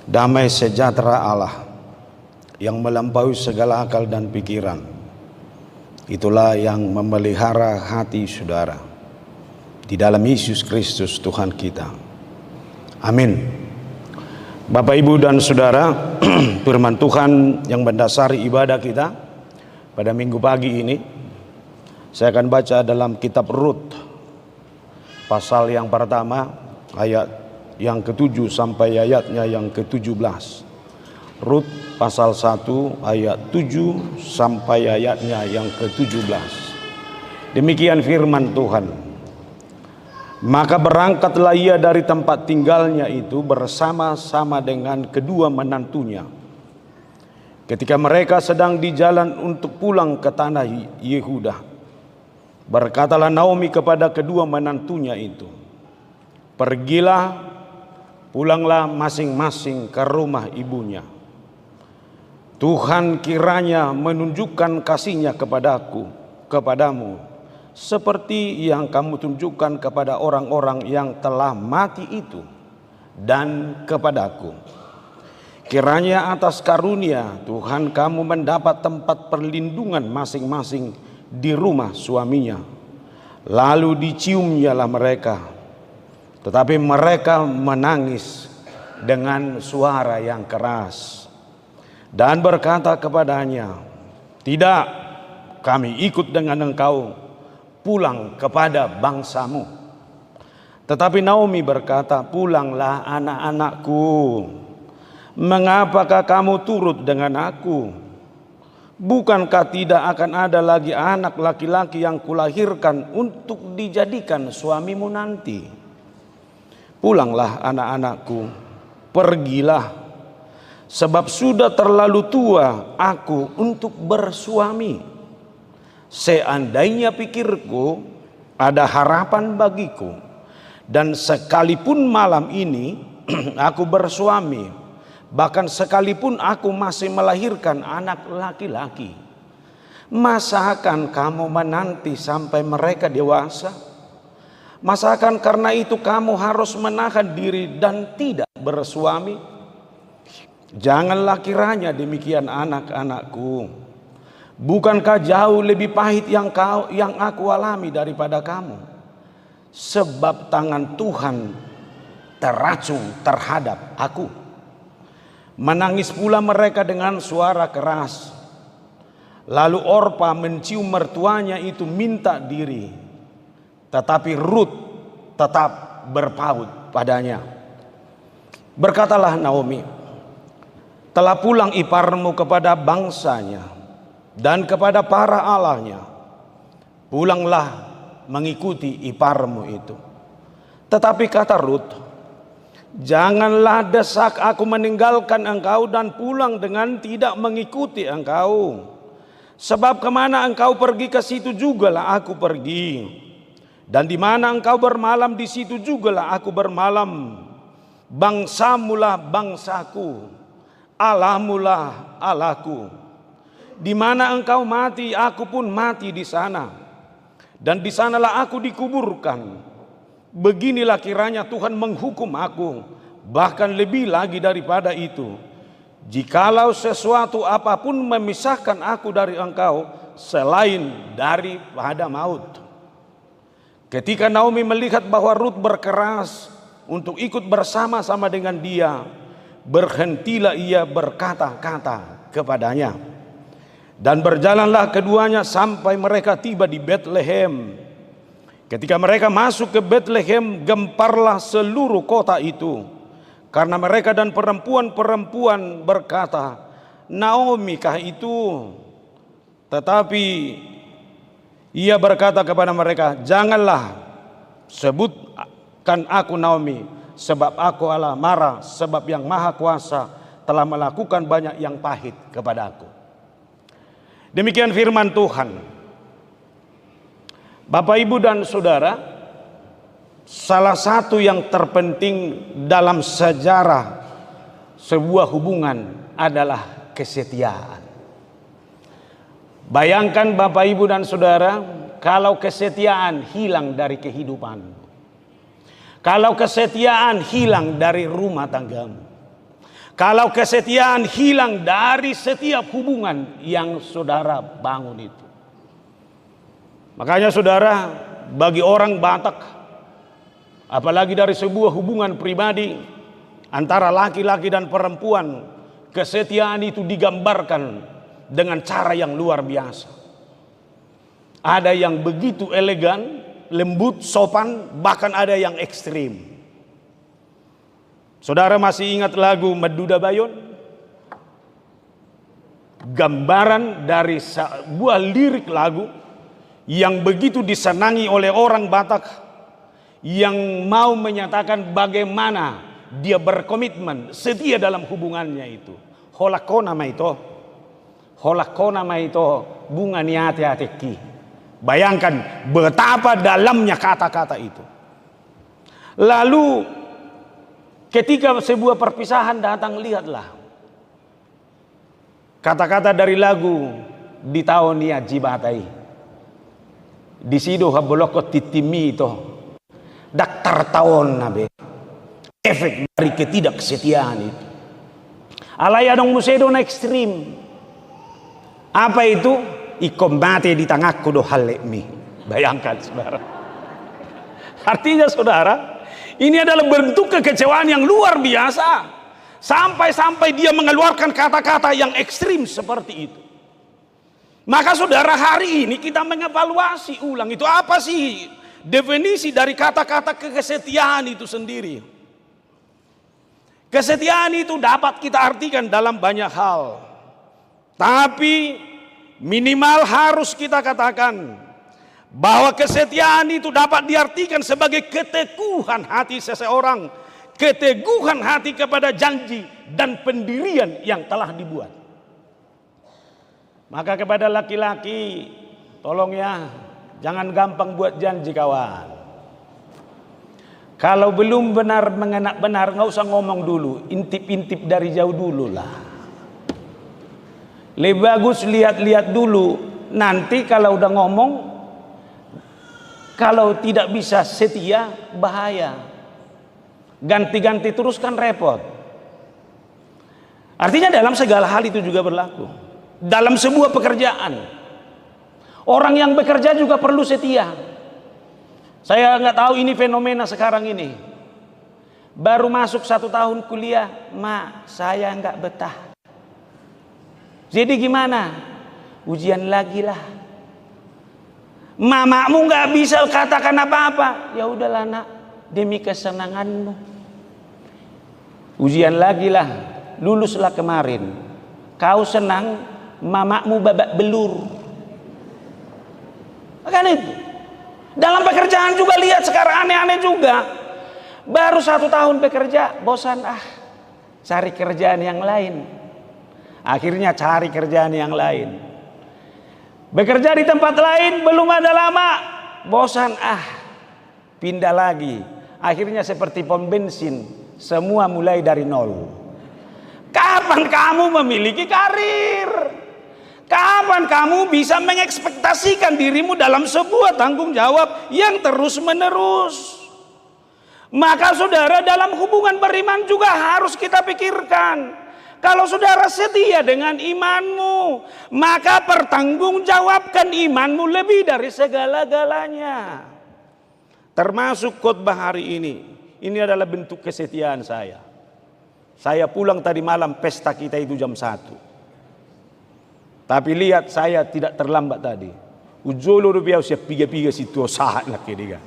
Damai sejahtera Allah yang melampaui segala akal dan pikiran, itulah yang memelihara hati saudara di dalam Yesus Kristus Tuhan kita. Amin. Bapak, Ibu, dan Saudara, firman Tuhan yang mendasari ibadah kita pada minggu pagi ini, saya akan baca dalam kitab Rut, pasal yang pertama, ayat yang ke-7 sampai ayatnya yang ke-17. Rut pasal 1 ayat 7 sampai ayatnya yang ke-17. Demikian firman Tuhan. Maka berangkatlah ia dari tempat tinggalnya itu bersama-sama dengan kedua menantunya. Ketika mereka sedang di jalan untuk pulang ke tanah Yehuda, berkatalah Naomi kepada kedua menantunya itu, "Pergilah, pulanglah masing-masing ke rumah ibunya. Tuhan kiranya menunjukkan kasih-Nya kepadamu, seperti yang kamu tunjukkan kepada orang-orang yang telah mati itu, dan kepadaku. Kiranya atas karunia Tuhan kamu mendapat tempat perlindungan masing-masing di rumah suaminya." Lalu diciumnyalah mereka, tetapi mereka menangis dengan suara yang keras dan berkata kepadanya, "Tidak, kami ikut dengan engkau pulang kepada bangsamu." Tetapi Naomi berkata, "Pulanglah anak-anakku, mengapakah kamu turut dengan aku? Bukankah tidak akan ada lagi anak laki-laki yang kulahirkan untuk dijadikan suamimu nanti? Pulanglah anak-anakku, pergilah, sebab sudah terlalu tua aku untuk bersuami. Seandainya pikirku ada harapan bagiku, dan sekalipun malam ini aku bersuami, bahkan sekalipun aku masih melahirkan anak laki-laki, masa akan kamu menanti sampai mereka dewasa? Masakan karena itu kamu harus menahan diri dan tidak bersuami? Janganlah kiranya demikian anak-anakku. Bukankah jauh lebih pahit yang aku alami daripada kamu? Sebab tangan Tuhan teracung terhadap aku." Menangis pula mereka dengan suara keras. Lalu Orpa mencium mertuanya itu minta diri, tetapi Rut tetap berpaut padanya. Berkatalah Naomi, "Telah pulang iparmu kepada bangsanya dan kepada para allahnya. Pulanglah mengikuti iparmu itu." Tetapi kata Rut, "Janganlah desak aku meninggalkan engkau dan pulang dengan tidak mengikuti engkau. Sebab kemana engkau pergi, ke situ jugalah aku pergi. Dan di mana engkau bermalam, di situ jugalah aku bermalam. Bangsamulah bangsaku, Allahmulah Allahku. Di mana engkau mati, aku pun mati di sana. Dan di sanalah aku dikuburkan. Beginilah kiranya Tuhan menghukum aku, bahkan lebih lagi daripada itu, jikalau sesuatu apapun memisahkan aku dari engkau selain daripada maut." Ketika Naomi melihat bahwa Rut berkeras untuk ikut bersama-sama dengan dia, berhentilah ia berkata-kata kepadanya. Dan berjalanlah keduanya sampai mereka tiba di Betlehem. Ketika mereka masuk ke Betlehem, gemparlah seluruh kota itu, karena mereka dan perempuan-perempuan berkata, "Naomi kah itu?" Tetapi ia berkata kepada mereka, "Janganlah sebutkan aku Naomi, sebab aku Allah marah, sebab yang Maha Kuasa telah melakukan banyak yang pahit kepada aku." Demikian firman Tuhan. Bapak, Ibu, dan Saudara, salah satu yang terpenting dalam sejarah sebuah hubungan adalah kesetiaan. Bayangkan Bapak, Ibu, dan Saudara, kalau kesetiaan hilang dari kehidupan, kalau kesetiaan hilang dari rumah tanggamu, Kalau kesetiaan hilang dari setiap hubungan yang saudara bangun itu. Makanya saudara, bagi orang Batak, apalagi dari sebuah hubungan pribadi antara laki-laki dan perempuan, kesetiaan itu digambarkan dengan cara yang luar biasa. Ada yang begitu elegan, lembut, sopan, bahkan ada yang ekstrim. Saudara masih ingat lagu Meduda Bayon? Gambaran dari sebuah lirik lagu yang begitu disenangi oleh orang Batak yang mau menyatakan bagaimana dia berkomitmen setia dalam hubungannya itu. Holakona maito bunga niate ateki. Bayangkan betapa dalamnya kata-kata itu. Lalu ketika sebuah perpisahan datang, lihatlah kata-kata dari lagu di tahun ya jibatai. Di sido haboloko titimi itu daktar tahun nabe. Efek dari ketidaksetiaan itu. Alaya dong musedo na ekstrim. Apa itu? Ikombate di tangakku do halekmi. Bayangkan saudara. Artinya saudara, ini adalah bentuk kekecewaan yang luar biasa. Sampai-sampai dia mengeluarkan kata-kata yang ekstrim seperti itu. Maka saudara, hari ini kita mengevaluasi ulang itu apa sih definisi dari kata-kata kesetiaan itu sendiri. Kesetiaan itu dapat kita artikan dalam banyak hal. Tapi minimal harus kita katakan bahwa kesetiaan itu dapat diartikan sebagai keteguhan hati seseorang, keteguhan hati kepada janji dan pendirian yang telah dibuat. Maka kepada laki-laki, tolong ya, jangan gampang buat janji kawan. Kalau belum benar mengenak benar, nggak usah ngomong dulu, intip-intip dari jauh dulu lah. Lebih bagus lihat-lihat dulu, nanti kalau udah ngomong, kalau tidak bisa setia, bahaya. Ganti-ganti terus kan repot. Artinya dalam segala hal itu juga berlaku. Dalam sebuah pekerjaan, orang yang bekerja juga perlu setia. Saya nggak tahu ini fenomena sekarang ini. Baru masuk 1 tahun kuliah, mak saya nggak betah. Jadi gimana? Ujian lagi lah. Mamamu nggak bisa katakan apa-apa. Ya udahlah nak, demi kesenanganmu. Ujian lagi lah. Luluslah kemarin. Kau senang, mamamu babak belur. Kan itu. Dalam pekerjaan juga lihat sekarang aneh-aneh juga. Baru 1 tahun bekerja, bosan cari kerjaan yang lain. Akhirnya cari kerjaan yang lain. Bekerja di tempat lain belum ada lama, bosan pindah lagi. Akhirnya seperti pom bensin, semua mulai dari nol. Kapan kamu memiliki karir? Kapan kamu bisa mengekspektasikan dirimu dalam sebuah tanggung jawab yang terus menerus? Maka saudara, dalam hubungan beriman juga harus kita pikirkan. Kalau saudara setia dengan imanmu, maka pertanggungjawabkan imanmu lebih dari segala-galanya. Termasuk khotbah hari ini. Ini adalah bentuk kesetiaan saya. Saya pulang tadi malam, pesta kita itu jam 1. Tapi lihat saya tidak terlambat tadi. Ujolo rupiah usia piga-piga situ saat lagi dia.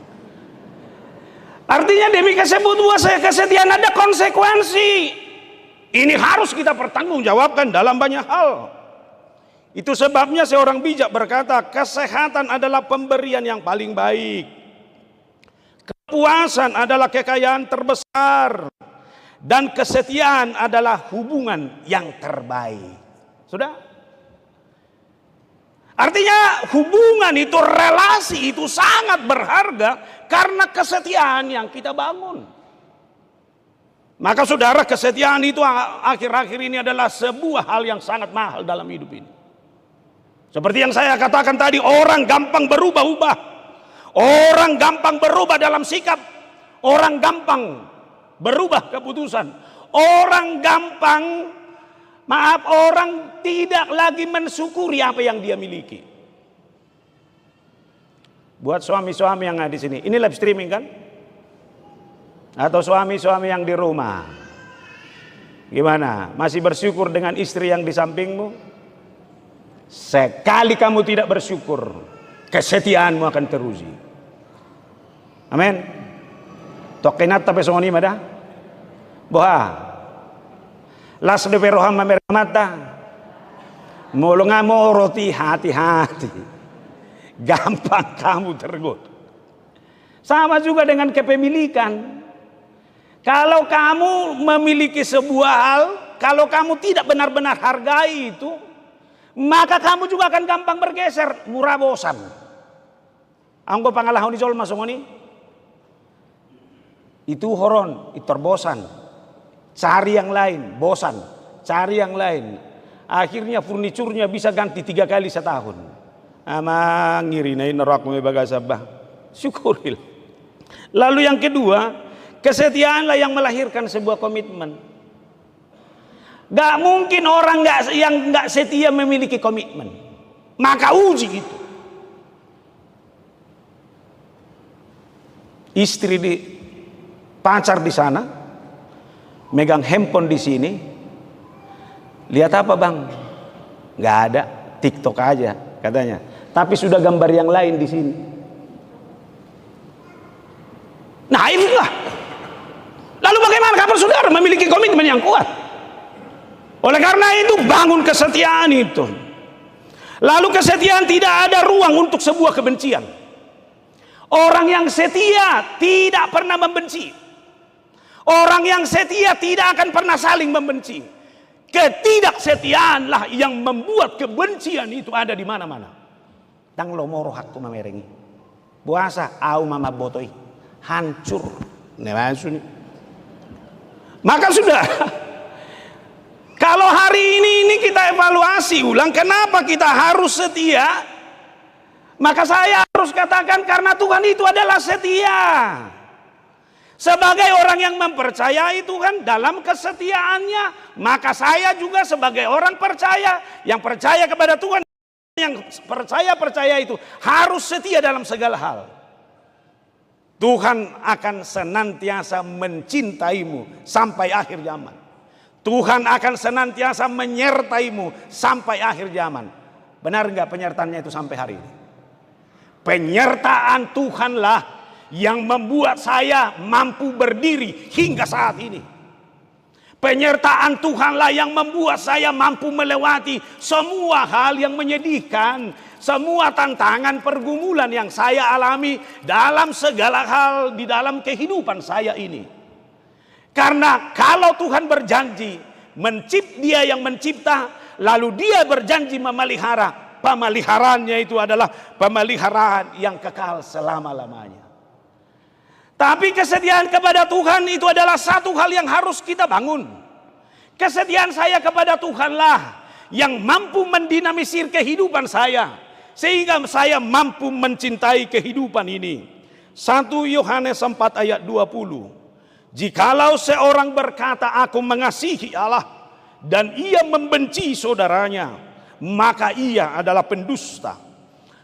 Artinya demi sebuah kesetiaan ada konsekuensi. Ini harus kita pertanggungjawabkan dalam banyak hal. Itu sebabnya seorang bijak berkata, kesehatan adalah pemberian yang paling baik. Kepuasan adalah kekayaan terbesar. Dan kesetiaan adalah hubungan yang terbaik. Sudah? Artinya hubungan itu, relasi itu sangat berharga karena kesetiaan yang kita bangun. Maka saudara, kesetiaan itu akhir-akhir ini adalah sebuah hal yang sangat mahal dalam hidup ini. Seperti yang saya katakan tadi, orang gampang berubah-ubah. Orang gampang berubah dalam sikap. Orang gampang berubah keputusan. Orang gampang, maaf, orang tidak lagi mensyukuri apa yang dia miliki. Buat suami-suami yang ada di sini, ini live streaming kan? Atau suami-suami yang di rumah, gimana? Masih bersyukur dengan istri yang di sampingmu? Sekali kamu tidak bersyukur, kesetiaanmu akan teruji. Amin. Tokenat tapi songoni mada. Boha. Las de peroham mamermata. Molongamo roti hati-hati. Gampang kamu tergoda. Sama juga dengan kepemilikan. Kalau kamu memiliki sebuah hal, kalau kamu tidak benar-benar hargai itu, maka kamu juga akan gampang bergeser, murah bosan. Anggo pangalahon di masuk ini, itu horon, itu terbosan. Cari yang lain, bosan. Cari yang lain. Akhirnya furniturnya bisa ganti 3 kali setahun. Ama ngirinain nerak me bagasabah. Syukuril. Lalu yang kedua, kesetiaanlah yang melahirkan sebuah komitmen. Gak mungkin orang yang gak setia memiliki komitmen. Maka uji itu. Istri di pacar di sana, megang handphone di sini. Lihat apa bang? Gak ada, TikTok aja katanya. Tapi sudah gambar yang lain di sini. Nah inilah. Lalu bagaimana kabar saudara memiliki komitmen yang kuat? Oleh karena itu bangun kesetiaan itu. Lalu kesetiaan tidak ada ruang untuk sebuah kebencian. Orang yang setia tidak pernah membenci. Orang yang setia tidak akan pernah saling membenci. Ketidaksetiaanlah yang membuat kebencian itu ada di mana-mana. Tang lomoro hakku mamerengi. Puasa au mama botoi. Hancur. Maka sudah. Kalau hari ini kita evaluasi ulang kenapa kita harus setia? Maka saya harus katakan karena Tuhan itu adalah setia. Sebagai orang yang mempercayai Tuhan dalam kesetiaannya, maka saya juga sebagai orang percaya yang percaya kepada Tuhan, yang percaya itu harus setia dalam segala hal. Tuhan akan senantiasa mencintaimu sampai akhir zaman. Tuhan akan senantiasa menyertaimu sampai akhir zaman. Benar enggak penyertaannya itu sampai hari ini? Penyertaan Tuhanlah yang membuat saya mampu berdiri hingga saat ini. Penyertaan Tuhanlah yang membuat saya mampu melewati semua hal yang menyedihkan, semua tantangan pergumulan yang saya alami dalam segala hal di dalam kehidupan saya ini. Karena kalau Tuhan berjanji, Dia yang mencipta, lalu Dia berjanji memelihara, pemeliharaannya itu adalah pemeliharaan yang kekal selama-lamanya. Tapi kesetiaan kepada Tuhan itu adalah satu hal yang harus kita bangun. Kesetiaan saya kepada Tuhanlah yang mampu mendinamisir kehidupan saya, sehingga saya mampu mencintai kehidupan ini. 1 Yohanes 4 ayat 20. Jikalau seorang berkata aku mengasihi Allah dan ia membenci saudaranya, maka ia adalah pendusta.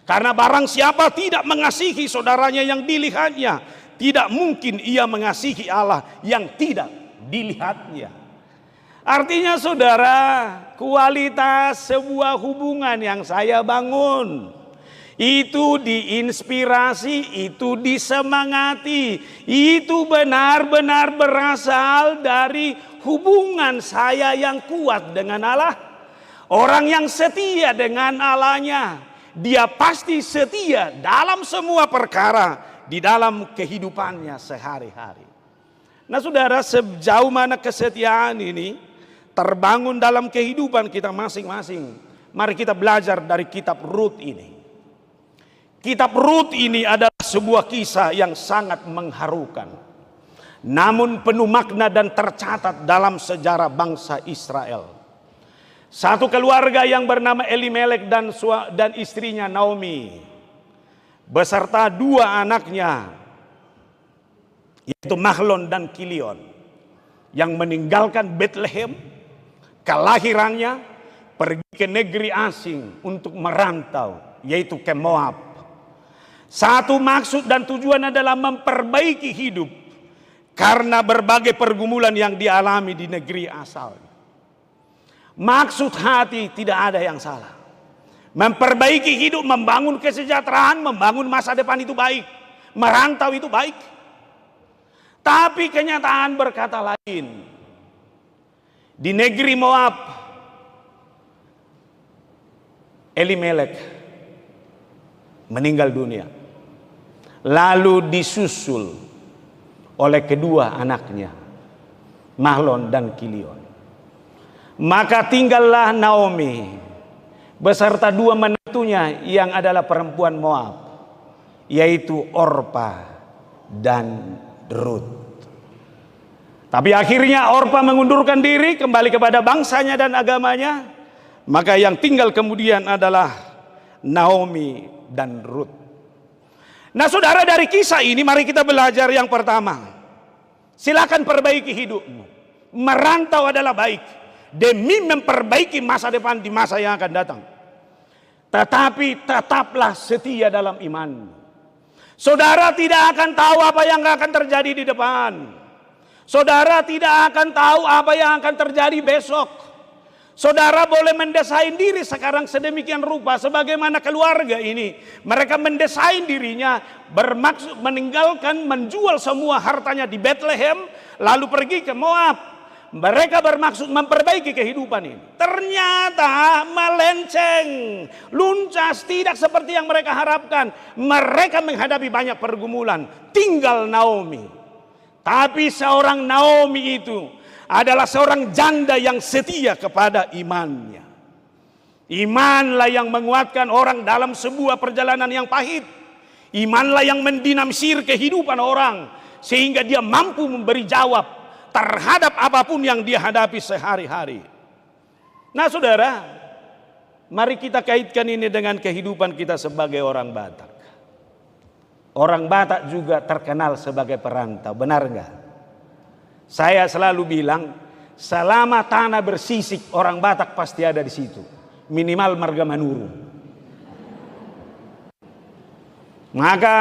Karena barang siapa tidak mengasihi saudaranya yang dilihatnya, tidak mungkin ia mengasihi Allah yang tidak dilihatnya. Artinya saudara, kualitas sebuah hubungan yang saya bangun itu diinspirasi, itu disemangati, itu benar-benar berasal dari hubungan saya yang kuat dengan Allah. Orang yang setia dengan Allahnya, dia pasti setia dalam semua perkara di dalam kehidupannya sehari-hari. Nah saudara, sejauh mana kesetiaan ini terbangun dalam kehidupan kita masing-masing, mari kita belajar dari kitab Rut ini. Kitab Rut ini adalah sebuah kisah yang sangat mengharukan, namun penuh makna dan tercatat dalam sejarah bangsa Israel. Satu keluarga yang bernama Elimelek dan istrinya Naomi beserta 2 anaknya, yaitu Mahlon dan Kilion, yang meninggalkan Bethlehem, kelahirannya, pergi ke negeri asing untuk merantau, yaitu ke Moab. Satu maksud dan tujuan adalah memperbaiki hidup karena berbagai pergumulan yang dialami di negeri asal. Maksud hati tidak ada yang salah. Memperbaiki hidup, membangun kesejahteraan, membangun masa depan itu baik. Merantau itu baik. Tapi kenyataan berkata lain. Di negeri Moab, Elimelek meninggal dunia. Lalu disusul oleh kedua anaknya, Mahlon dan Kilion. Maka tinggallah Naomi beserta dua menantunya yang adalah perempuan Moab, yaitu Orpa dan Rut. Tapi akhirnya Orpa mengundurkan diri kembali kepada bangsanya dan agamanya. Maka yang tinggal kemudian adalah Naomi dan Rut. Nah saudara, dari kisah ini mari kita belajar yang pertama. Silakan perbaiki hidupmu. Merantau adalah baik demi memperbaiki masa depan di masa yang akan datang. Tetapi tetaplah setia dalam iman. Saudara tidak akan tahu apa yang akan terjadi di depan. Saudara tidak akan tahu apa yang akan terjadi besok. Saudara boleh mendesain diri sekarang sedemikian rupa sebagaimana keluarga ini. Mereka mendesain dirinya bermaksud meninggalkan, menjual semua hartanya di Bethlehem lalu pergi ke Moab. Mereka bermaksud memperbaiki kehidupan ini. Ternyata melenceng, luncas, tidak seperti yang mereka harapkan. Mereka menghadapi banyak pergumulan. Tinggal Naomi. Tapi seorang Naomi itu adalah seorang janda yang setia kepada imannya. Imanlah yang menguatkan orang dalam sebuah perjalanan yang pahit. Imanlah yang mendinamisir kehidupan orang sehingga dia mampu memberi jawab terhadap apapun yang dia hadapi sehari-hari. Nah saudara, mari kita kaitkan ini dengan kehidupan kita sebagai orang Batak. Orang Batak juga terkenal sebagai perantau, benar enggak? Saya selalu bilang, selama tanah bersisik orang Batak pasti ada di situ. Minimal marga Manuru. Maka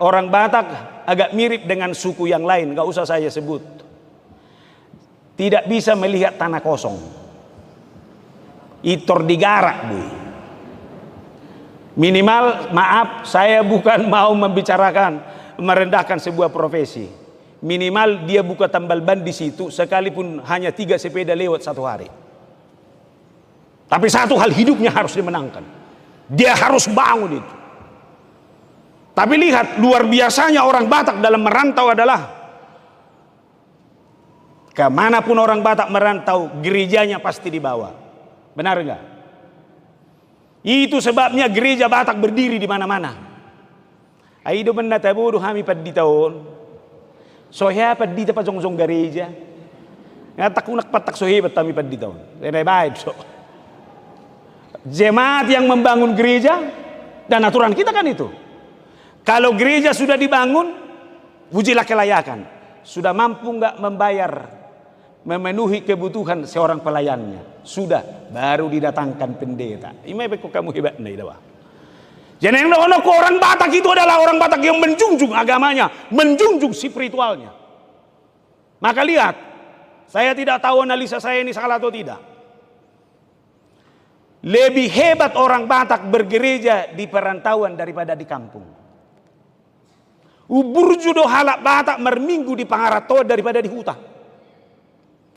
orang Batak agak mirip dengan suku yang lain, enggak usah saya sebut. Tidak bisa melihat tanah kosong. Itor digarak, Bu. Minimal, maaf, saya bukan mau membicarakan merendahkan sebuah profesi. Minimal dia buka tambal ban di situ sekalipun hanya 3 sepeda lewat satu hari. Tapi satu hal, hidupnya harus dimenangkan. Dia harus bangun itu. Tapi lihat, luar biasanya orang Batak dalam merantau adalah kemanapun orang Batak merantau, gerejanya pasti dibawa. Benar enggak? Itu sebabnya gereja Batak berdiri di mana-mana. Aido benda tabudu hami paddi tahun. Sohya paddi ta pajong-jong gereja. Ngatakunak patak sohya batami paddi tahun. Renai baik so. Jemaat yang membangun gereja dan aturan kita kan itu. Kalau gereja sudah dibangun, ujilah kelayakan. Sudah mampu enggak membayar, memenuhi kebutuhan seorang pelayannya, sudah baru didatangkan pendeta. Imai beko kamu hebat nih dawa. Jadi yang orang Batak itu adalah orang Batak yang menjunjung agamanya, menjunjung spiritualnya. Maka lihat, saya tidak tahu analisa saya ini salah atau tidak. Lebih hebat orang Batak bergereja di perantauan daripada di kampung. Uburjudo halak Batak merminggu di Pangarato daripada di hutan.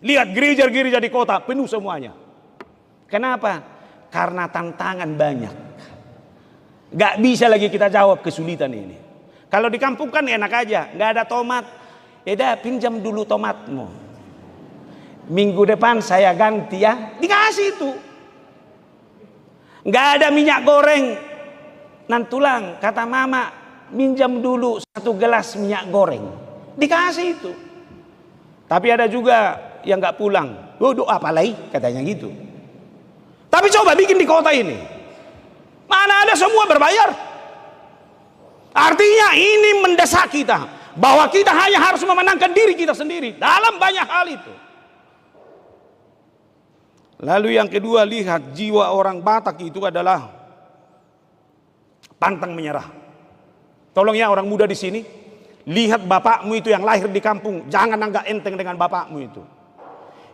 Lihat gereja-gereja di kota penuh semuanya. Kenapa? Karena tantangan banyak. Gak bisa lagi kita jawab kesulitan ini. Kalau di kampung kan enak aja, gak ada tomat. Eda pinjam dulu tomatmu. Minggu depan saya ganti ya, dikasih itu. Gak ada minyak goreng. Nantulang kata mama, minjam dulu 1 gelas minyak goreng. Dikasih itu. Tapi ada juga yang nggak pulang, doa apa lagi katanya gitu. Tapi coba bikin di kota ini, mana ada semua berbayar. Artinya ini mendesak kita, bahwa kita hanya harus memenangkan diri kita sendiri dalam banyak hal itu. Lalu yang kedua, lihat jiwa orang Batak itu adalah pantang menyerah. Tolong ya orang muda di sini, lihat bapakmu itu yang lahir di kampung, jangan anggap enteng dengan bapakmu itu.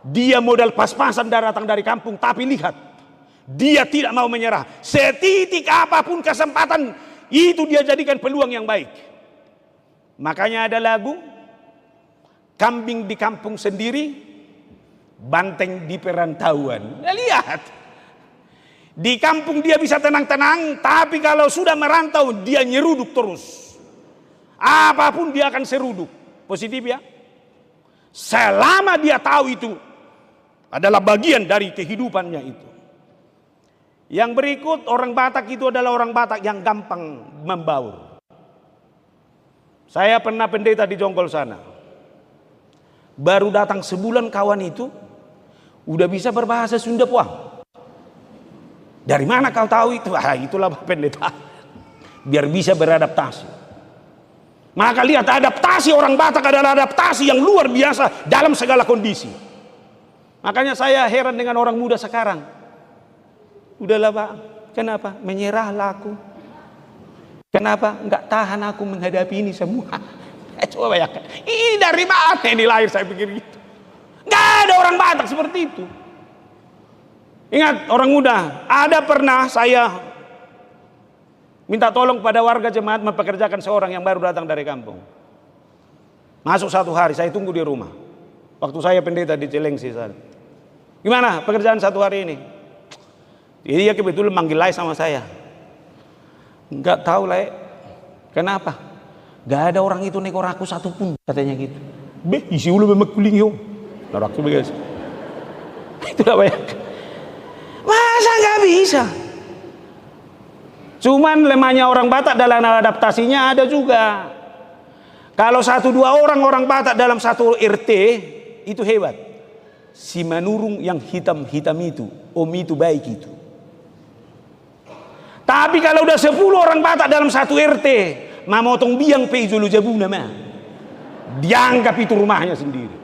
Dia modal pas-pasan datang dari kampung, tapi lihat, dia tidak mau menyerah. Setitik apapun kesempatan itu dia jadikan peluang yang baik. Makanya ada lagu, kambing di kampung sendiri, banteng di perantauan. Nah, lihat, di kampung dia bisa tenang-tenang, tapi kalau sudah merantau dia nyeruduk terus. Apapun dia akan seruduk. Positif ya. Selama dia tahu itu adalah bagian dari kehidupannya itu. Yang berikut, orang Batak itu adalah orang Batak yang gampang membaur. Saya pernah pendeta di Jonggol sana. Baru datang sebulan kawan itu udah bisa berbahasa Sunda Puang. Dari mana kau tahu itu? Ah, itulah pendeta. Biar bisa beradaptasi. Maka lihat, adaptasi orang Batak adalah adaptasi yang luar biasa dalam segala kondisi. Makanya saya heran dengan orang muda sekarang. Udahlah Pak, kenapa? Menyerahlah aku. Kenapa? Enggak tahan aku menghadapi ini semua. Coba bayangkan. Ini dari mana ini lahir, saya pikir gitu. Enggak ada orang Batak seperti itu. Ingat orang muda, ada pernah saya minta tolong pada warga jemaat mempekerjakan seorang yang baru datang dari kampung. Masuk 1 hari, saya tunggu di rumah. Waktu saya pendeta di Cilengsi sana. Gimana pekerjaan 1 hari ini? Dia kebetulan manggil Lai sama saya. Enggak tahu Lai. Kenapa? Gak ada orang itu nekor aku satupun, katanya gitu. Isi ulu memang kuling yo. Narak tuh guys. Itu enggak banyak. Masa nggak bisa? Cuman lemahnya orang Batak dalam adaptasinya ada juga. Kalau 1-2 orang Batak dalam satu RT itu hebat. Si manurung yang hitam-hitam itu, om itu baik itu. Tapi kalau udah 10 orang Batak dalam satu RT, mamotong biang pe izulu jabu nama. Dianggap itu rumahnya sendiri.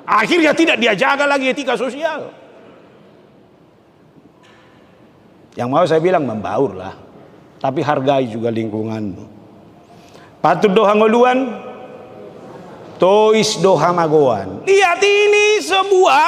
Akhirnya tidak dia jaga lagi etika sosial. Yang mau saya bilang membaur lah. Tapi hargai juga lingkunganmu. Patut doha ngoluan, tois doha magoan. Lihat, ini sebuah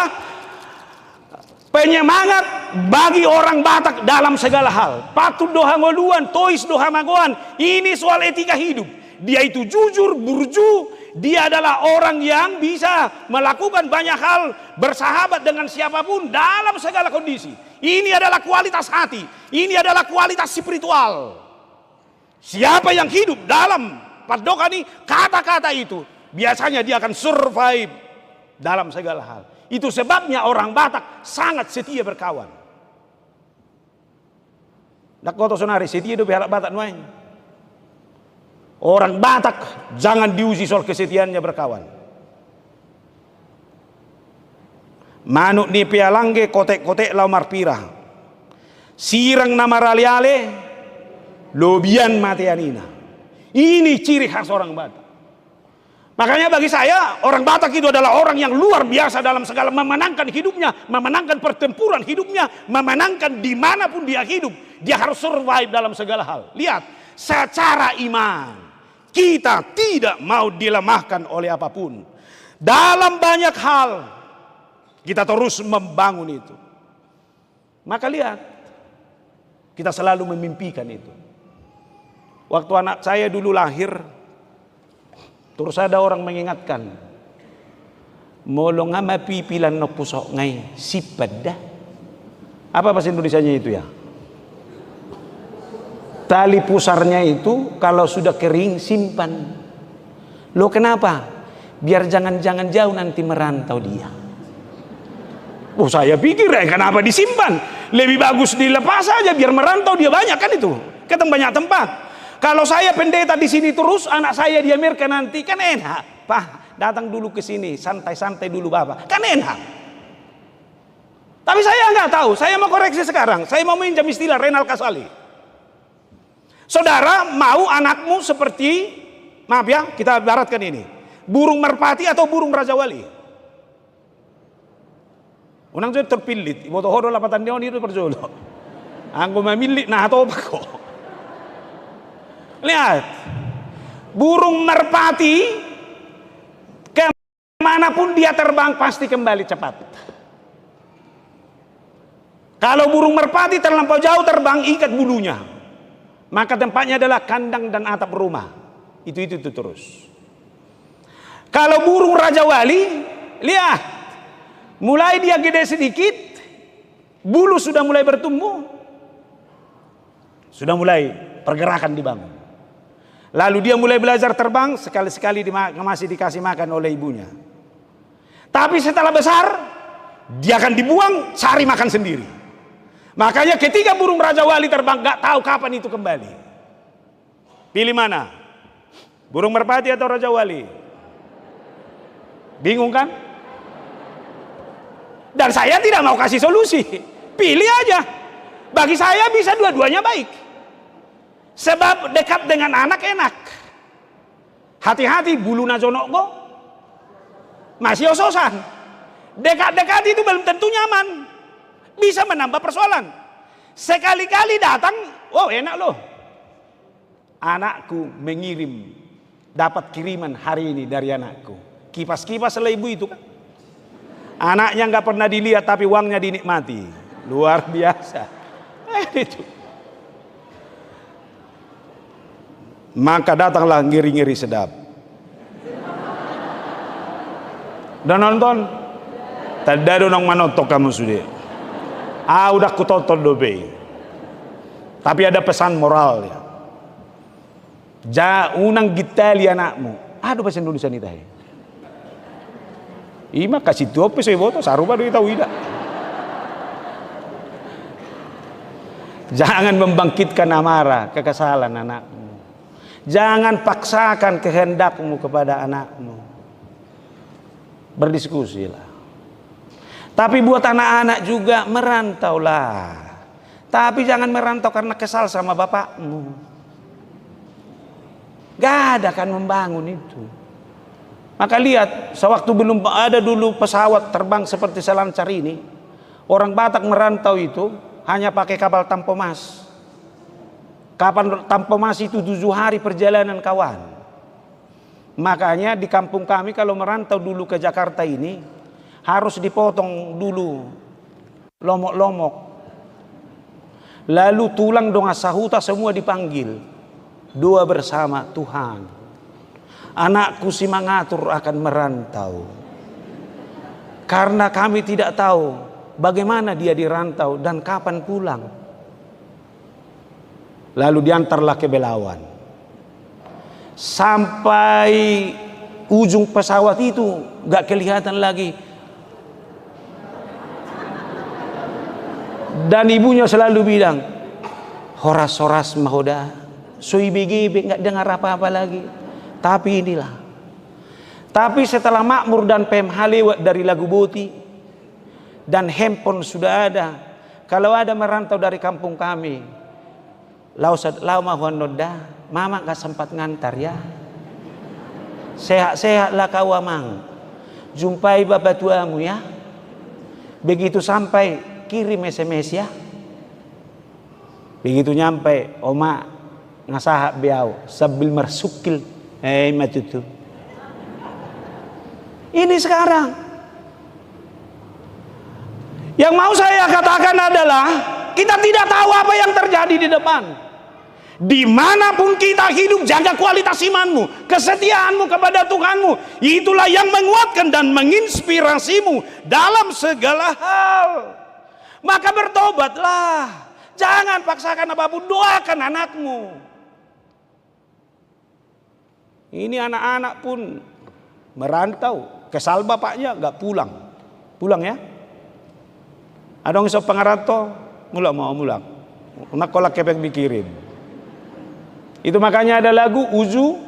penyemangat bagi orang Batak dalam segala hal. Patut doha ngoluan, tois doha magoan. Ini soal etika hidup. Dia itu jujur, burju. Dia adalah orang yang bisa melakukan banyak hal, bersahabat dengan siapapun dalam segala kondisi. Ini adalah kualitas hati. Ini adalah kualitas spiritual. Siapa yang hidup dalam padokan ini, kata-kata itu, biasanya dia akan survive dalam segala hal. Itu sebabnya orang Batak sangat setia berkawan. Nak koto sonari setia do pihak Batak nuain. Orang Batak jangan diuji soal kesetiaannya berkawan. Manuk ni pialangge kotek-kotek lau marpira. Sirang nama raliale lobian mateanina. Ini ciri khas orang Batak. Makanya bagi saya orang Batak itu adalah orang yang luar biasa dalam segala memenangkan hidupnya, memenangkan pertempuran hidupnya, memenangkan dimanapun dia hidup. Dia harus survive dalam segala hal. Lihat, secara iman kita tidak mau dilemahkan oleh apapun. Dalam banyak hal kita terus membangun itu. Maka lihat, kita selalu memimpikan itu. Waktu anak saya dulu lahir, terus ada orang mengingatkan, molong ama pipilan no pusok ngai sipada. Apa bahasa Indonesianya itu ya? Tali pusarnya itu kalau sudah kering simpan. Loh kenapa? Biar jangan-jangan jauh nanti merantau dia. Oh saya pikir kenapa disimpan? Lebih bagus dilepas saja biar merantau dia banyak kan itu. Ketemu banyak tempat. Kalau saya pendeta di sini terus, anak saya di Amerika nanti kan enak. Pak, datang dulu ke sini, santai-santai dulu Bapak. Kan enak. Tapi saya nggak tahu. Saya mau koreksi sekarang. Saya mau minjam istilah Renal Kasali. Saudara mau anakmu seperti maaf ya, kita ibaratkan ini, burung merpati atau burung raja wali? Unang jadi terpilih, ibu tohoro lapatan dia itu perjolo. Anggo memilih, nah atau apa kok? Lihat, burung merpati kemanapun dia terbang pasti kembali cepat. Kalau burung merpati terlampau jauh terbang, ikat bulunya, maka tempatnya adalah kandang dan atap rumah. Itu terus. Kalau burung raja wali, lihat, mulai dia gede sedikit, bulu sudah mulai bertumbuh, sudah mulai pergerakan dibangun. Lalu dia mulai belajar terbang, sekali-sekali masih dikasih makan oleh ibunya. Tapi setelah besar, dia akan dibuang, cari makan sendiri. Makanya ketika burung raja wali terbang, gak tahu kapan itu kembali. Pilih mana? Burung merpati atau raja wali? Bingung kan? Dan saya tidak mau kasih solusi. Pilih aja. Bagi saya bisa dua-duanya baik. Sebab dekat dengan anak enak. Hati-hati bulu najonokgo masih ososan. Dekat-dekat itu belum tentu nyaman. Bisa menambah persoalan. Sekali-kali datang, wow enak loh. Anakku mengirim, dapat kiriman hari ini dari anakku. Kipas-kipas oleh ibu itu kan. Anaknya nggak pernah dilihat tapi uangnya dinikmati. Luar biasa. Itu. Maka datanglah ngiri-ngiri sedap. Udah nonton? Tadi nong manotok kamu sudah. Udah kutonton dobe. Tapi ada pesan moral ya. Unang gitali anakmu. Aduh bahasa Indonesia nih teh. Ima kasih dope saya boto sarupa do tahu tidak. Jangan membangkitkan amarah, kekesalan anakmu. Jangan paksakan kehendakmu kepada anakmu. Berdiskusilah. Tapi buat anak-anak juga merantaulah. Tapi jangan merantau karena kesal sama bapakmu. Gak ada kan membangun itu. Maka lihat, sewaktu belum ada dulu pesawat terbang seperti selancar ini, orang Batak merantau itu hanya pakai kapal Tampomas. Kapal Tampomas itu 7 hari perjalanan kawan. Makanya di kampung kami kalau merantau dulu ke Jakarta ini harus dipotong dulu lomok-lomok. Lalu tulang donga sahuta semua dipanggil. Doa bersama Tuhan. Anakku si mangatur akan merantau. Karena kami tidak tahu bagaimana dia dirantau dan kapan pulang. Lalu diantarlah ke Belawan. Sampai ujung pesawat itu gak kelihatan lagi. Dan ibunya selalu bilang, horas-horas mahoda, soibegebe, gak dengar apa-apa lagi. Tapi inilah. Tapi setelah makmur dan PMH lewat dari Lagu Boti dan handphone sudah ada. Kalau ada merantau dari kampung kami, lau mahon noda, mama gak sempat ngantar ya. Sehat-sehatlah kau amang. Jumpai bapak tuamu ya. Begitu sampai kirim SMS ya. Begitu nyampe oma ngasahak biau sambil mersukil matutu. Ini sekarang. Yang mau saya katakan adalah kita tidak tahu apa yang terjadi di depan. Dimanapun kita hidup, jaga kualitas imanmu, kesetiaanmu kepada Tuhanmu. Itulah yang menguatkan dan menginspirasimu dalam segala hal. Maka bertobatlah. Jangan paksakan apapun, doakan anakmu. Ini anak-anak pun merantau, kesal bapaknya gak pulang. Pulang ya. Ada yang sok pengaranto, mulak mau mulak. Nak kolak kepek dikirim. Itu makanya ada lagu uzu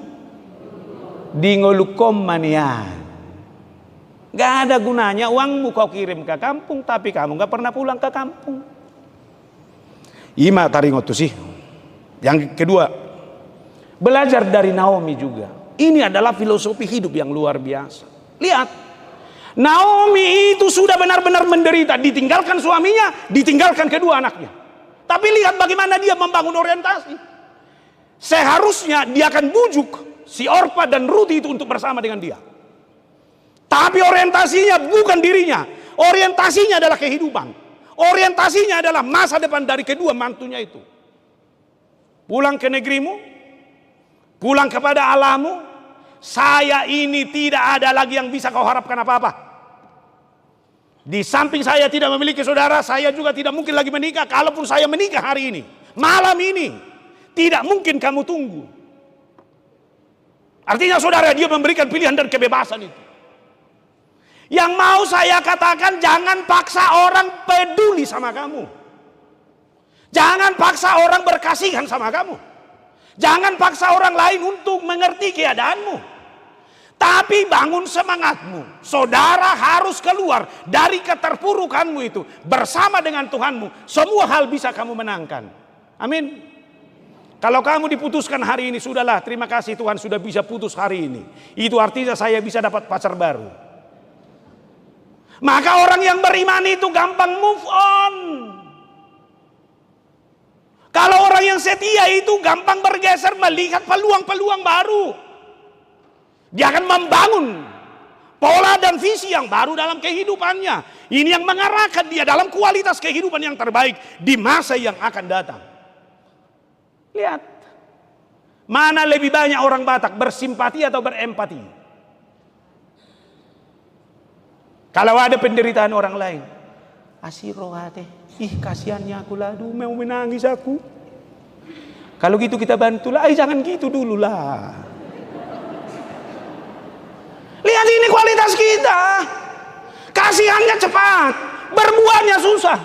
di ngolukom manian. Gak ada gunanya uangmu kau kirim ke kampung, tapi kamu gak pernah pulang ke kampung. Ima taringotu sih. Yang kedua, belajar dari Naomi juga. Ini adalah filosofi hidup yang luar biasa. Lihat, Naomi itu sudah benar-benar menderita, ditinggalkan suaminya, ditinggalkan kedua anaknya. Tapi lihat bagaimana dia membangun orientasi. Seharusnya dia akan bujuk si Orpa dan Ruth itu untuk bersama dengan dia. Tapi orientasinya bukan dirinya, orientasinya adalah kehidupan. Orientasinya adalah masa depan dari kedua mantunya itu. Pulang ke negerimu, pulang kepada Allahmu. Saya ini tidak ada lagi yang bisa kau harapkan apa-apa. Di samping saya tidak memiliki saudara, saya juga tidak mungkin lagi menikah. Kalaupun saya menikah hari ini, malam ini, tidak mungkin kamu tunggu. Artinya saudara, dia memberikan pilihan dan kebebasan itu. Yang mau saya katakan, jangan paksa orang peduli sama kamu. Jangan paksa orang berkasihan sama kamu. Jangan paksa orang lain untuk mengerti keadaanmu. Tapi bangun semangatmu. Saudara harus keluar dari keterpurukanmu itu. Bersama dengan Tuhanmu. Semua hal bisa kamu menangkan. Amin. Kalau kamu diputuskan hari ini, sudahlah, terima kasih Tuhan sudah bisa putus hari ini. Itu artinya saya bisa dapat pacar baru. Maka orang yang beriman itu gampang move on. Kalau orang yang setia itu gampang bergeser melihat peluang-peluang baru. Dia akan membangun pola dan visi yang baru dalam kehidupannya. Ini yang mengarahkan dia dalam kualitas kehidupan yang terbaik di masa yang akan datang. Lihat, mana lebih banyak orang Batak bersimpati atau berempati? Kalau ada penderitaan orang lain, asirohate, kasihannya aku lah, aduh mau menangis aku. Kalau gitu kita bantulah, jangan gitu dulu lah. Lihat ini kualitas kita. Kasihannya cepat, berbuatnya susah.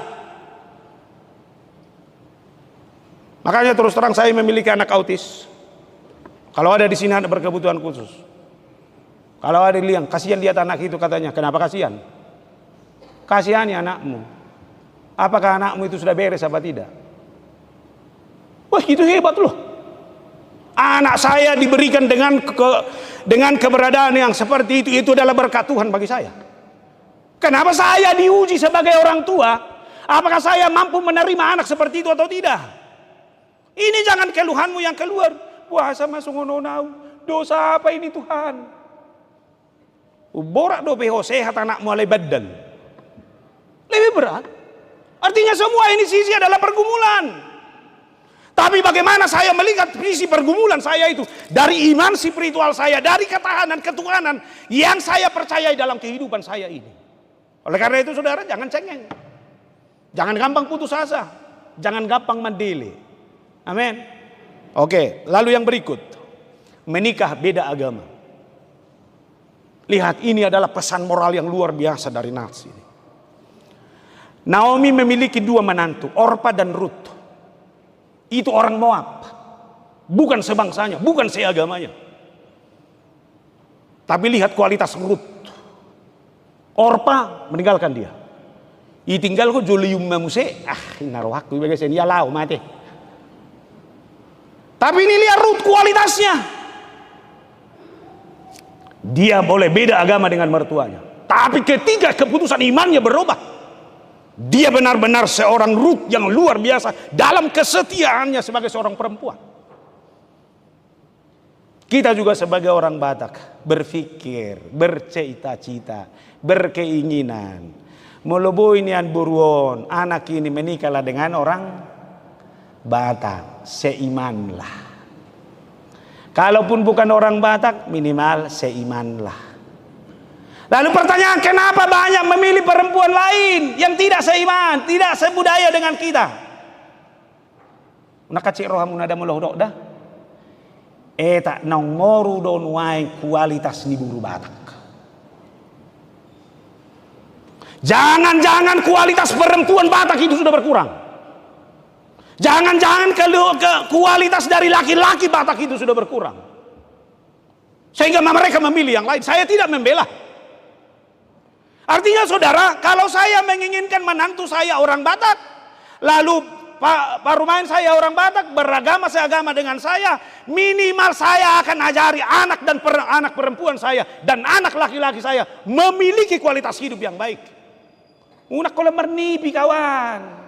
Makanya terus terang saya memiliki anak autis. Kalau ada di sini anak berkebutuhan khusus. Kalau ada yang kasihan lihat anak itu katanya, kenapa kasihan? Kasihani anakmu. Apakah anakmu itu sudah beres apa tidak? Wah, itu hebat loh. Anak saya diberikan dengan keberadaan yang seperti itu adalah berkat Tuhan bagi saya. Kenapa saya diuji sebagai orang tua? Apakah saya mampu menerima anak seperti itu atau tidak? Ini jangan keluhanmu yang keluar. Puasa masuk ngononau. Dosa apa ini Tuhan? Borak do beho sehat anakmu alai badan. Lebih berat. Artinya semua ini sisi adalah pergumulan. Tapi bagaimana saya melihat visi pergumulan saya itu dari iman spiritual saya, dari ketahanan ketuhanan yang saya percayai dalam kehidupan saya ini. Oleh karena itu saudara, jangan cengeng. Jangan gampang putus asa. Jangan gampang mendele. Amin. Oke, lalu yang berikut. Menikah beda agama. Lihat, ini adalah pesan moral yang luar biasa dari Nats ini. Naomi memiliki dua menantu, Orpa dan Ruth. Itu orang Moab. Bukan sebangsanya, bukan seagamanya. Tapi lihat kualitas Ruth. Orpa meninggalkan dia. Itinggal ko Julium mamuse. Naruhak ko ibigay sa niya lao mati. Tapi ini lihat Ruth kualitasnya. Dia boleh beda agama dengan mertuanya. Tapi ketika keputusan imannya berubah, dia benar-benar seorang Ruth yang luar biasa dalam kesetiaannya sebagai seorang perempuan. Kita juga sebagai orang Batak berpikir, bercita-cita, berkeinginan. Melebu inian buruan, anak ini menikahlah dengan orang Batak, seimanlah. Kalaupun bukan orang Batak, minimal seimanlah. Lalu pertanyaan, kenapa banyak memilih perempuan lain yang tidak seiman, tidak sebudaya dengan kita? Nakacik rohamu nada mulah dah. Tak nong moru don wae kualitas ni buru Batak. Jangan-jangan kualitas perempuan Batak itu sudah berkurang. Jangan-jangan kualitas dari laki-laki Batak itu sudah berkurang. Sehingga mereka memilih yang lain. Saya tidak membela. Artinya saudara, kalau saya menginginkan menantu saya orang Batak, lalu Pak Rumain saya orang Batak, beragama seagama dengan saya, minimal saya akan ajari anak dan anak perempuan saya dan anak laki-laki saya memiliki kualitas hidup yang baik. Unak kalau mernipi kawan.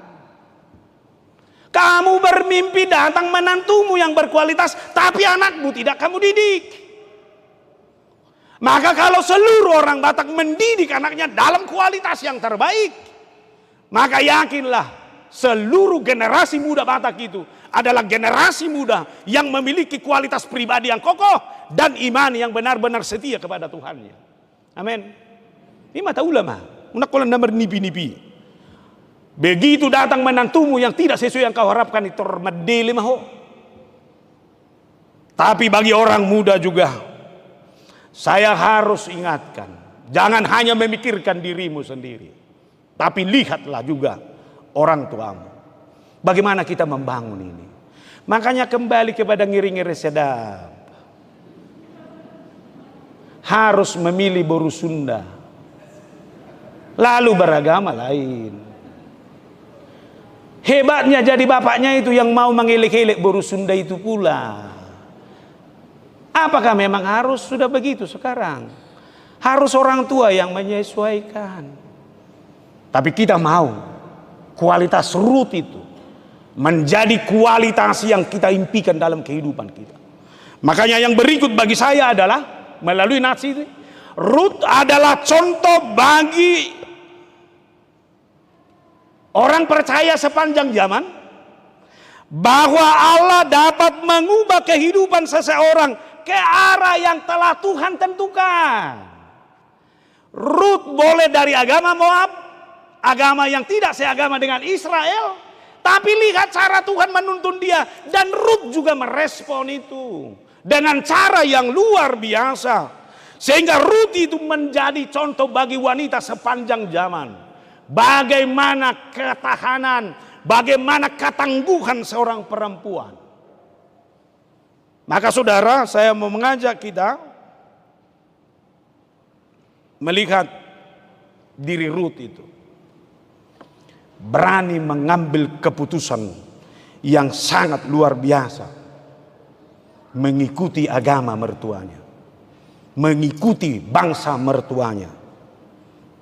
Kamu bermimpi datang menantumu yang berkualitas, tapi anakmu tidak kamu didik. Maka kalau seluruh orang Batak mendidik anaknya dalam kualitas yang terbaik, maka yakinlah seluruh generasi muda Batak itu adalah generasi muda yang memiliki kualitas pribadi yang kokoh dan iman yang benar-benar setia kepada Tuhannya. Amin. Ini mata ulama. Unak kolan nomor nipi-nipi. Begitu datang menantumu yang tidak sesuai yang kau harapkan, itu medeli maho. Tapi bagi orang muda juga, saya harus ingatkan, jangan hanya memikirkan dirimu sendiri, tapi lihatlah juga orang tuamu. Bagaimana kita membangun ini? Makanya kembali kepada ngiri-ngiri sedap. Harus memilih boru Sunda, lalu beragama lain. Hebatnya jadi bapaknya itu yang mau mengelek-elek boru Sunda itu pula. Apakah memang harus sudah begitu sekarang? Harus orang tua yang menyesuaikan. Tapi kita mau kualitas root itu menjadi kualitas yang kita impikan dalam kehidupan kita. Makanya yang berikut bagi saya adalah melalui nats itu, root adalah contoh bagi orang percaya sepanjang zaman bahwa Allah dapat mengubah kehidupan seseorang ke arah yang telah Tuhan tentukan. Rut boleh dari agama Moab, agama yang tidak seagama dengan Israel, tapi lihat cara Tuhan menuntun dia, dan Rut juga merespon itu dengan cara yang luar biasa, sehingga Rut itu menjadi contoh bagi wanita sepanjang zaman. Bagaimana ketahanan, bagaimana ketangguhan seorang perempuan. Maka saudara, saya mau mengajak kita melihat diri Rut itu. Berani mengambil keputusan yang sangat luar biasa. Mengikuti agama mertuanya. Mengikuti bangsa mertuanya.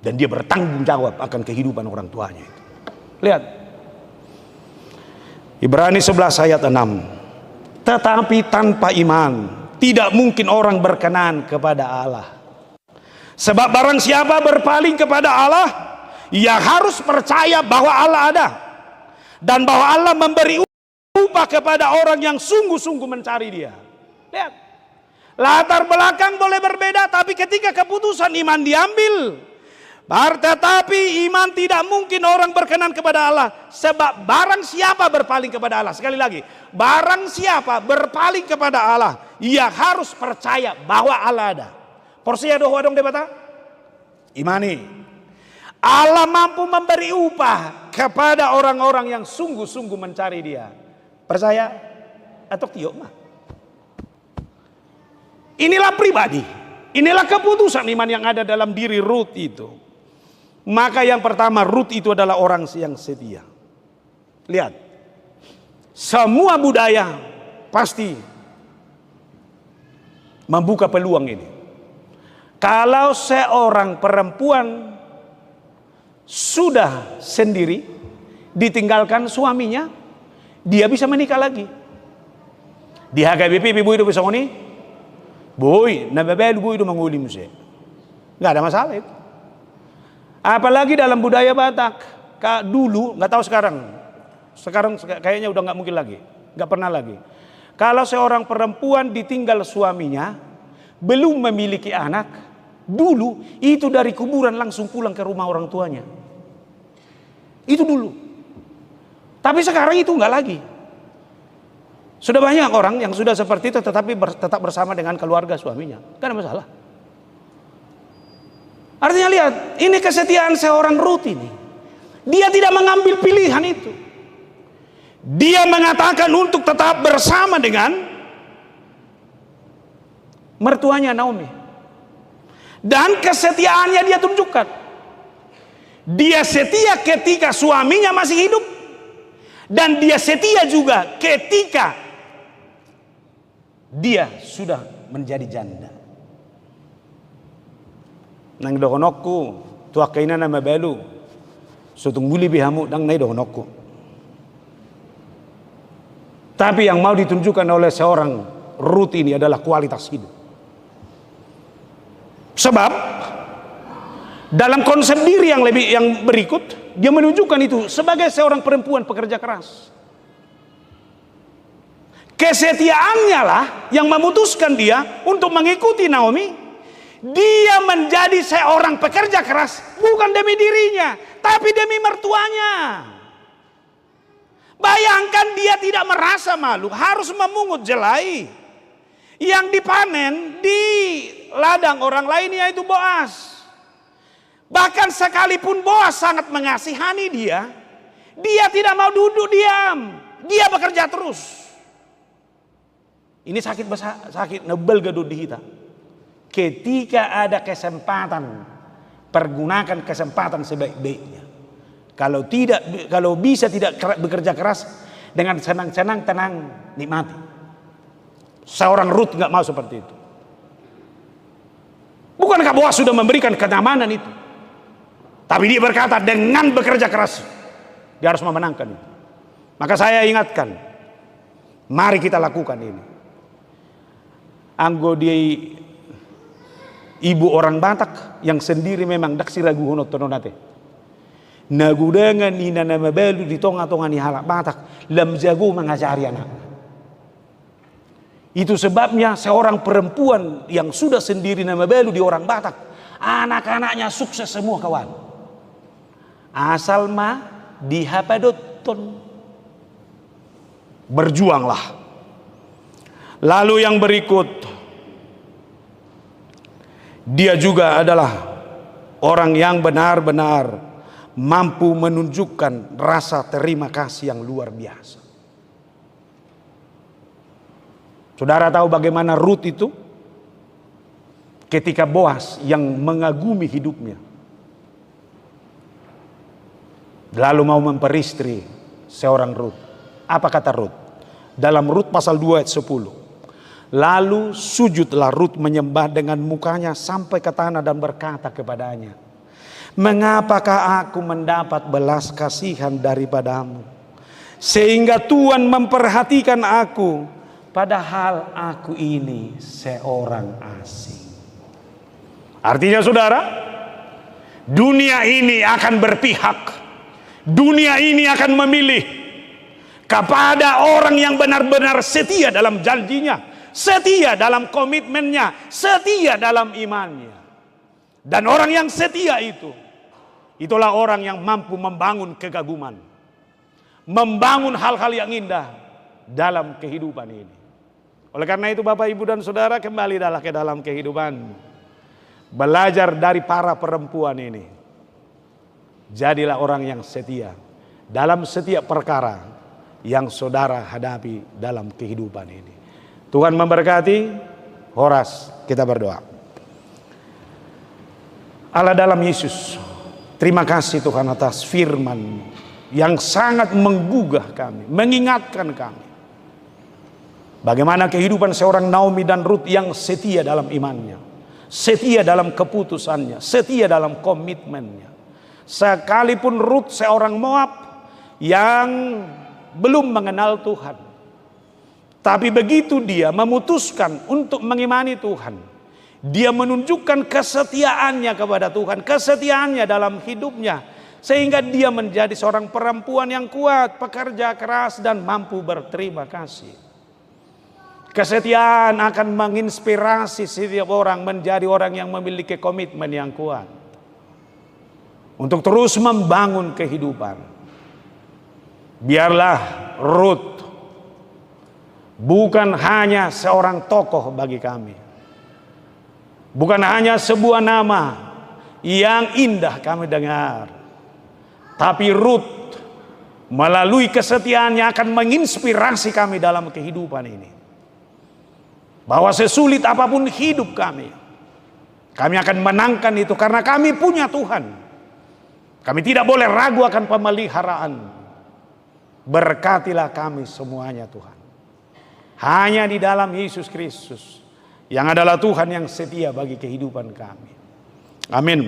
Dan dia bertanggung jawab akan kehidupan orang tuanya itu. Lihat. Ibrani 11 ayat 6. Tetapi tanpa iman tidak mungkin orang berkenan kepada Allah. Sebab barang siapa berpaling kepada Allah, ia harus percaya bahwa Allah ada. Dan bahwa Allah memberi upah kepada orang yang sungguh-sungguh mencari dia. Lihat. Latar belakang boleh berbeda, tapi ketika keputusan iman diambil, tetapi iman tidak mungkin orang berkenan kepada Allah. Sebab barang siapa berpaling kepada Allah, sekali lagi, barang siapa berpaling kepada Allah, ia harus percaya bahwa Allah ada. Porsi doa dong debata. Imani. Allah mampu memberi upah kepada orang-orang yang sungguh-sungguh mencari dia. Percaya atau tidak mah? Inilah pribadi. Inilah keputusan iman yang ada dalam diri Rut itu. Maka yang pertama, Rut itu adalah orang yang setia. Lihat. Semua budaya pasti membuka peluang ini. Kalau seorang perempuan sudah sendiri ditinggalkan suaminya, dia bisa menikah lagi. Di HKBP ibu itu bisa ngoni, boy, nababel boy itu mengulim sih, nggak ada masalah itu. Apalagi dalam budaya Batak, dulu nggak tahu sekarang kayaknya udah nggak mungkin lagi, nggak pernah lagi. Kalau seorang perempuan ditinggal suaminya, belum memiliki anak, dulu itu dari kuburan langsung pulang ke rumah orang tuanya. Itu dulu. Tapi sekarang itu nggak lagi. Sudah banyak orang yang sudah seperti itu, tetapi tetap bersama dengan keluarga suaminya, nggak ada masalah. Artinya lihat, ini kesetiaan seorang Rut ini. Dia tidak mengambil pilihan itu. Dia mengatakan untuk tetap bersama dengan mertuanya Naomi. Dan kesetiaannya dia tunjukkan. Dia setia ketika suaminya masih hidup. Dan dia setia juga ketika dia sudah menjadi janda. Nang dohonokku tuak kaina nama balu sutung buli bihamu dang nai dohonokku. Tapi yang mau ditunjukkan oleh seorang Ruth ini adalah kualitas hidup. Sebab dalam konsep diri yang berikut, dia menunjukkan itu sebagai seorang perempuan pekerja keras. Kesetiaannya lah yang memutuskan dia untuk mengikuti Naomi. Dia menjadi seorang pekerja keras bukan demi dirinya, tapi demi mertuanya. Bayangkan dia tidak merasa malu harus memungut jelai yang dipanen di ladang orang lain, yaitu Boas. Bahkan sekalipun Boas sangat mengasihani dia, dia tidak mau duduk diam. Dia bekerja terus. Ini sakit nebel gedut di kita. Ketika ada kesempatan, pergunakan kesempatan sebaik-baiknya. Kalau bisa tidak bekerja keras, dengan senang-senang, tenang, nikmati. Seorang Ruth nggak mau seperti itu. Bukankah Boas sudah memberikan kenyamanan itu? Tapi dia berkata dengan bekerja keras dia harus memenangkan itu. Maka saya ingatkan, mari kita lakukan ini. Anggo dia ibu orang Batak yang sendiri memang dak siragu hono tononate. Nagudangan ni nama balu di tonga-tonga ni halak Batak lam jago mengajari anak. Itu sebabnya seorang perempuan yang sudah sendiri nama balu di orang Batak, anak-anaknya sukses semua kawan. Asal mah dihapadoton. Berjuanglah. Lalu yang berikut, dia juga adalah orang yang benar-benar mampu menunjukkan rasa terima kasih yang luar biasa. Saudara tahu bagaimana Ruth itu ketika Boas yang mengagumi hidupnya lalu mau memperistri seorang Ruth. Apa kata Ruth? Dalam Ruth pasal 2 ayat 10. Lalu sujudlah Ruth menyembah dengan mukanya sampai ke tanah dan berkata kepadanya, mengapakah aku mendapat belas kasihan daripadamu, sehingga Tuhan memperhatikan aku, padahal aku ini seorang asing. Artinya saudara, dunia ini akan berpihak. Dunia ini akan memilih kepada orang yang benar-benar setia dalam janjinya, setia dalam komitmennya, setia dalam imannya. Dan orang yang setia itulah orang yang mampu membangun kegaguman, membangun hal-hal yang indah dalam kehidupan ini. Oleh karena itu Bapak, Ibu dan Saudara, kembalilah ke dalam kehidupan. Belajar dari para perempuan ini. Jadilah orang yang setia dalam setiap perkara yang saudara hadapi dalam kehidupan ini. Tuhan memberkati. Horas, kita berdoa. Allah dalam Yesus, terima kasih Tuhan atas firman yang sangat menggugah kami, mengingatkan kami. Bagaimana kehidupan seorang Naomi dan Ruth yang setia dalam imannya, setia dalam keputusannya, setia dalam komitmennya. Sekalipun Ruth seorang Moab yang belum mengenal Tuhan, tapi begitu dia memutuskan untuk mengimani Tuhan, dia menunjukkan kesetiaannya kepada Tuhan, kesetiaannya dalam hidupnya, sehingga dia menjadi seorang perempuan yang kuat, pekerja keras dan mampu berterima kasih. Kesetiaan akan menginspirasi setiap orang menjadi orang yang memiliki komitmen yang kuat untuk terus membangun kehidupan. Biarlah Ruth bukan hanya seorang tokoh bagi kami, bukan hanya sebuah nama yang indah kami dengar, tapi Ruth melalui kesetiaannya akan menginspirasi kami dalam kehidupan ini. Bahwa sesulit apapun hidup kami akan menangkan itu karena kami punya Tuhan. Kami tidak boleh ragu akan pemeliharaan. Berkatilah kami semuanya Tuhan. Hanya di dalam Yesus Kristus yang adalah Tuhan yang setia bagi kehidupan kami. Amin.